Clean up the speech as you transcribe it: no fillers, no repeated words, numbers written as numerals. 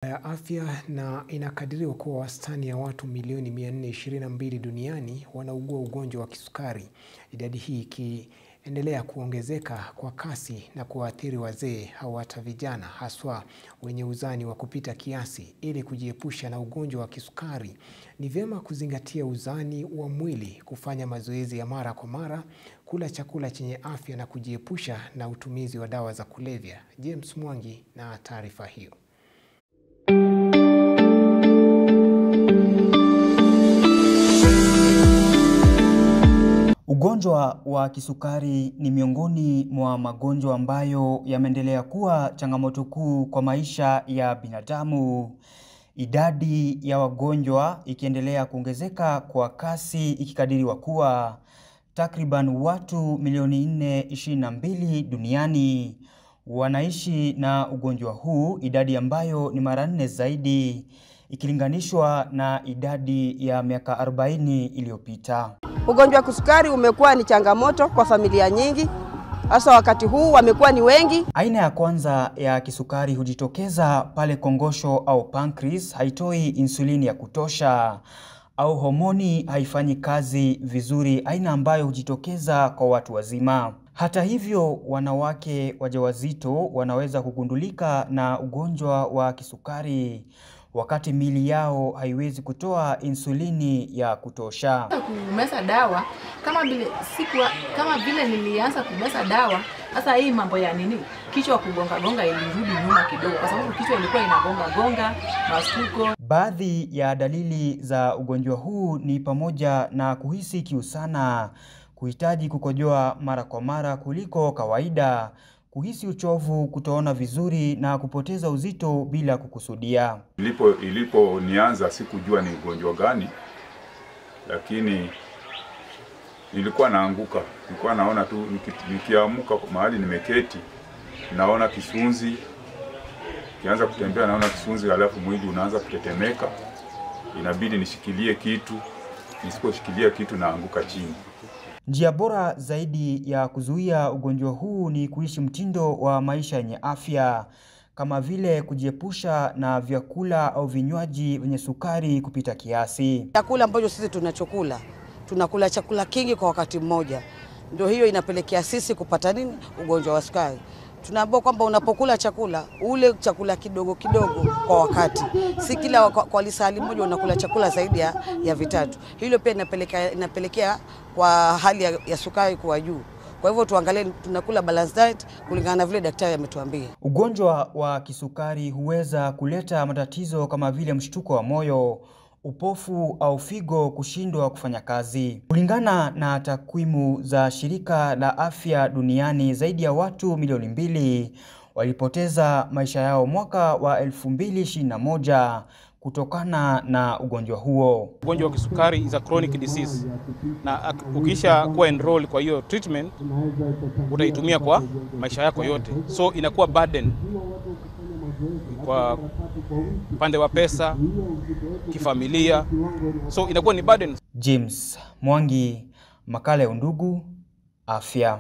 ya afya na inakadiriwa kuwa wastani ya watu milioni 422 duniani wanaugua ugonjwa wa kisukari. Idadi hii ikiendelea kuongezeka kwa kasi na kuathiri wazee au hata vijana, haswa wenye uzani wa kupita kiasi. Ili kujiepusha na ugonjwa wa kisukari, ni vyema kuzingatia uzani wa mwili, kufanya mazoezi ya mara kwa mara, kula chakula chenye afya na kujiepusha na utumizi wa dawa za kulevya. James Mwangi na taarifa hiyo. Ugonjwa wa kisukari ni miongoni mwa magonjwa ambayo yameendelea kuwa changamoto kuu kwa maisha ya binadamu. Idadi ya wagonjwa ikiendelea kuongezeka kwa kasi, ikikadiriwa kuwa takriban watu milioni 422 duniani wanaishi na ugonjwa huu, idadi ambayo ni mara 4 zaidi ikilinganishwa na idadi ya miaka 40 iliyopita. Ugonjwa wa kisukari umekuwa ni changamoto kwa familia nyingi, hasa wakati huu wamekuwa ni wengi. Aina ya kwanza ya kisukari hujitokeza pale kongosho au pancreas haitoi insulini ya kutosha au homoni haifanyi kazi vizuri, aina ambayo hujitokeza kwa watu wazima. Hata hivyo, wanawake wajawazito wanaweza kugundulika na ugonjwa wa kisukari wakati miili yao haiwezi kutoa insulini ya kutosha. Kumeza dawa kama vile nilianza kumeza dawa, sasa hii mambo ya kichwa kugonga ilirudi nyuma kidogo, kwa sababu kichwa ilikuwa inagonga masuko. Baadhi ya dalili za ugonjwa huu ni pamoja na kuhisi kiu sana, kuhitaji kukojoa mara kwa mara kuliko kawaida, kuhisi uchovu, kutoona vizuri na kupoteza uzito bila kukusudia. Nianza sikujua ni ugonjwa gani, lakini nilikuwa naanguka. Nilikuwa naona tu nikiamka mahali nimeketi naona kisunzi, kianza kutembea naona kisunzi, halafu mwili unaanza kutetemeka. Inabidi nishikilie kitu, nisiposhikilia kitu naanguka chini. Njia bora zaidi ya kuzuia ugonjwa huu ni kuishi mtindo wa maisha yenye afya, kama vile kujiepusha na vyakula au vinywaji vyenye sukari kupita kiasi. Chakula ambacho sisi tunakula chakula kingi kwa wakati mmoja, ndio hiyo inapelekea sisi kupata ugonjwa wa sukari. Tunaambiwa kwamba unapokula chakula, ule chakula kidogo kidogo kwa wakati. Si kila kwa lisali moja unakula chakula zaidi ya vitatu. Hilo pia inapelekea kwa hali ya sukari kuwa juu. Kwa hivyo tuangalie tunakula balanced diet kulingana na vile daktari ametuambia. Ugonjwa wa kisukari huweza kuleta matatizo kama vile mshtuko wa moyo, upofu au figo kushindwa kufanya kazi. Kulingana na takwimu za Shirika la Afya Duniani, zaidi ya watu milioni 2 walipoteza maisha yao mwaka wa 2021 kutokana na ugonjwa huo. Ugonjwa wa kisukari is a chronic disease, na ukisha kuwa enroll kwa hiyo treatment utaitumia kwa maisha yako yote, so inakuwa burden kwa pande wa pesa, kifamilia, so inakuwa ni burden. James Mwangi, makala ya Undugu Afya.